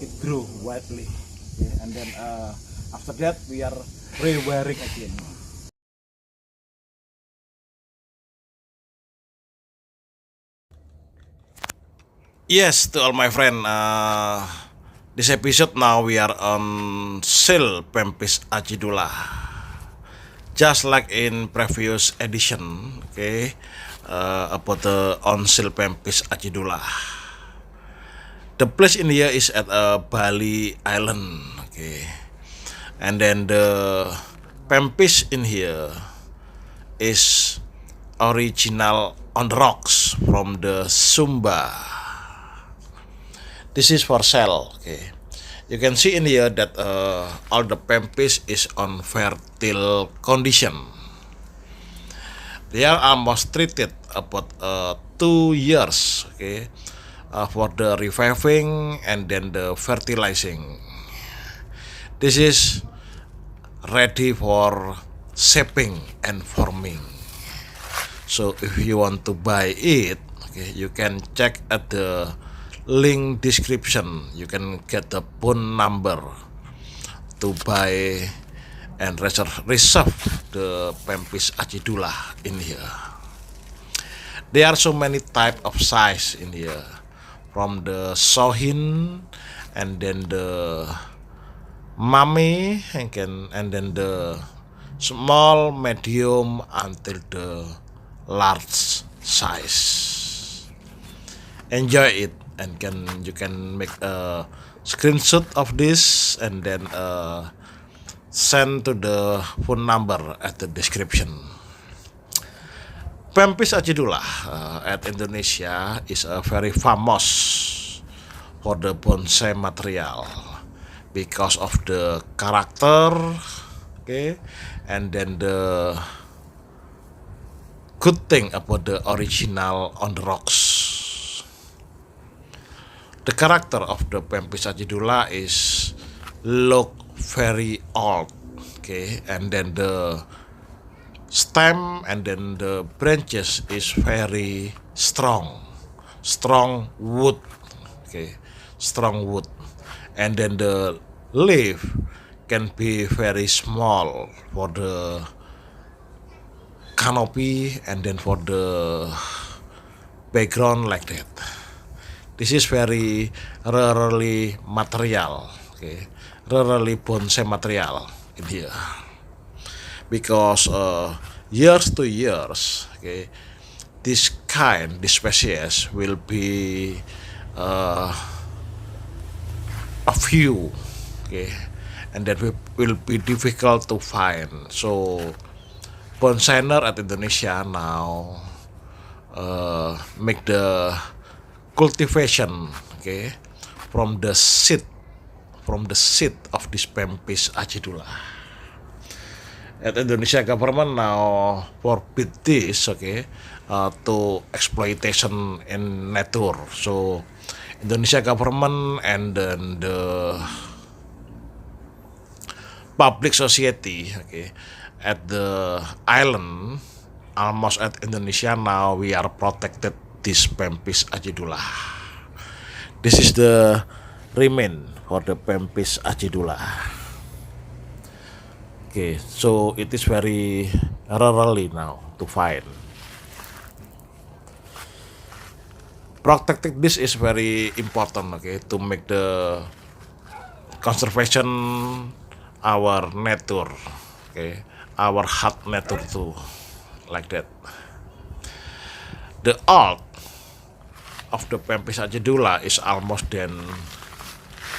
it grow widely. Okay? And then after that we are rewiring again. Yes, to all my friend, this episode now we are on Sil Pempis Acidula. Just like in previous edition, okay, about the on Sil Pempis Acidula. The place in here is at Bali Island, okay, and then the Pempis in here is original on the rocks from the Sumba. This is for sale. Okay, you can see in here that all the pempis is on fertile condition. They are almost treated about 2 years. Okay, for the reviving and then the fertilizing. This is ready for shaping and forming. So if you want to buy it, okay, you can check at the link description. You can get the phone number to buy and reserve the Pempis Acidula in here. There are so many type of size in here, from the Sohin and then the Mami and then the small, medium until the large size. Enjoy it, and you can make a screenshot of this and then send to the phone number at the description. Pempis Acidula at Indonesia is very famous for the bonsai material because of the character, okay, and then the good thing about the original on the rocks. The character of the Pempis Acidula is look very old, okay, and then the stem and then the branches is very strong wood, okay, strong wood, and then the leaf can be very small for the canopy and then for the background like that. This is very rarely material, okay, rarely bonsai material in here, because years to years, okay, this species will be a few, okay, and that will be difficult to find. So bonsaier at Indonesia now make the cultivation, okay, from the seed of this Pempis Acidula. At Indonesia government now forbid this, okay, to exploitation in nature. So Indonesia government and then the public society, okay, at the island, almost at Indonesia now we are protected this Pempis Acidula. This is the remain for the Pempis Acidula. Okay, so it is very rarely now to find. Protecting this is very important, okay, to make the conservation our nature, okay, our heart nature too, like that. The art of the Pempis Acidula is almost than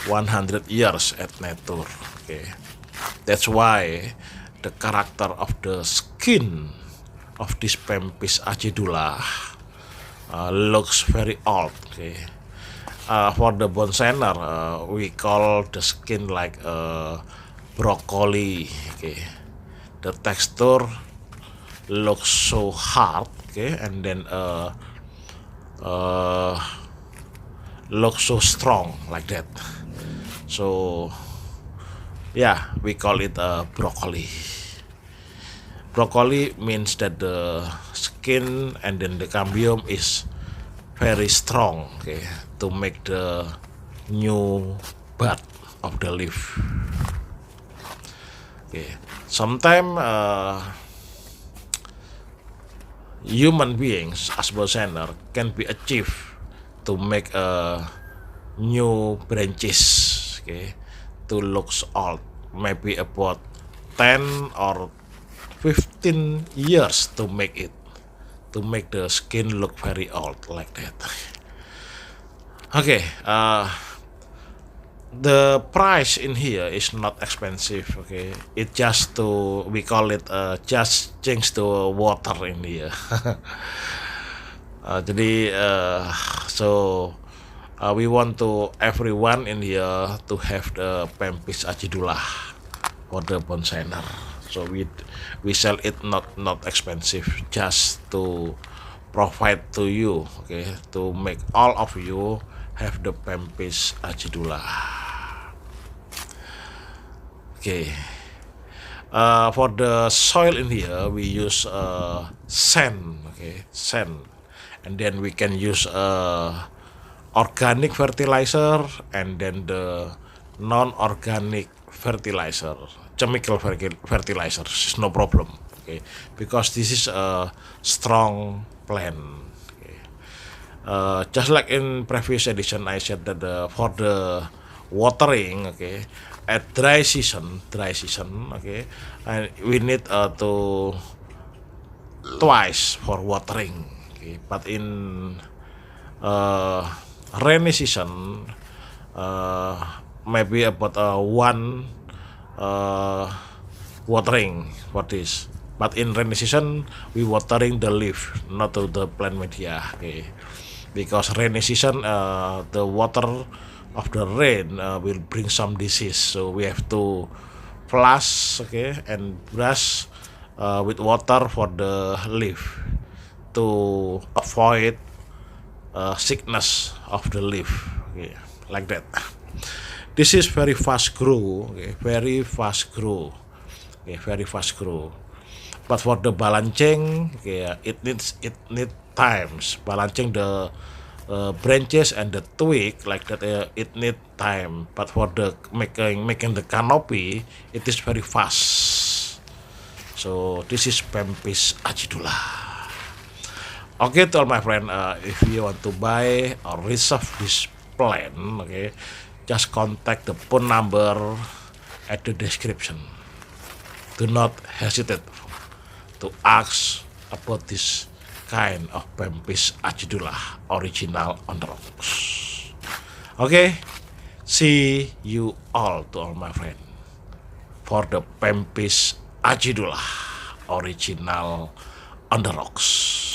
100 years at nature, okay. That's why the character of the skin of this Pempis Acidula looks very old, okay. For the bonsaier, we call the skin like broccoli, okay. The texture looks so hard, okay, and then looks so strong like that. So yeah, we call it broccoli. Broccoli means that the skin and then the cambium is very strong, okay, to make the new butt of the leaf. Okay, sometimes human beings as bonsaier can be achieved to make new branches, okay, to looks old, maybe about 10 or 15 years to make it, to make the skin look very old like that. Okay, the price in here is not expensive. Okay, it just to, we call it just change the water in here. Jadi so we want to everyone in here to have the Pempis acidula for the bonsaier. So we sell it not expensive, just to provide to you, okay, to make all of you have the Pempis acidula. Okay. For the soil in here, we use sand, okay, sand, and then we can use organic fertilizer and then the non-organic fertilizer, chemical fertilizer is no problem, okay, because this is a strong plant. Okay. Just like in previous edition, I said that for the watering, okay, at dry season, okay, and we need to twice for watering, okay, but in rainy season, maybe about one watering for this. But in rainy season, we watering the leaf, not to the plant media, okay, because rainy season, the water of the rain will bring some disease, so we have to flush, okay, and brush with water for the leaf to avoid sickness of the leaf, okay, like that. This is very fast grow, okay, very fast grow, okay, very fast grow. But for the balancing, okay, it need times balancing the branches and the twig like that. It need time, but for the making the canopy, it is very fast. So this is Pempis acidula. Okay, to all my friend, if you want to buy or reserve this plant, okay, just contact the phone number at the description. Do not hesitate to ask about this kind of Pempis acidula original on the rocks. Okay, see you all, to all my friend, for the Pempis acidula original on the rocks.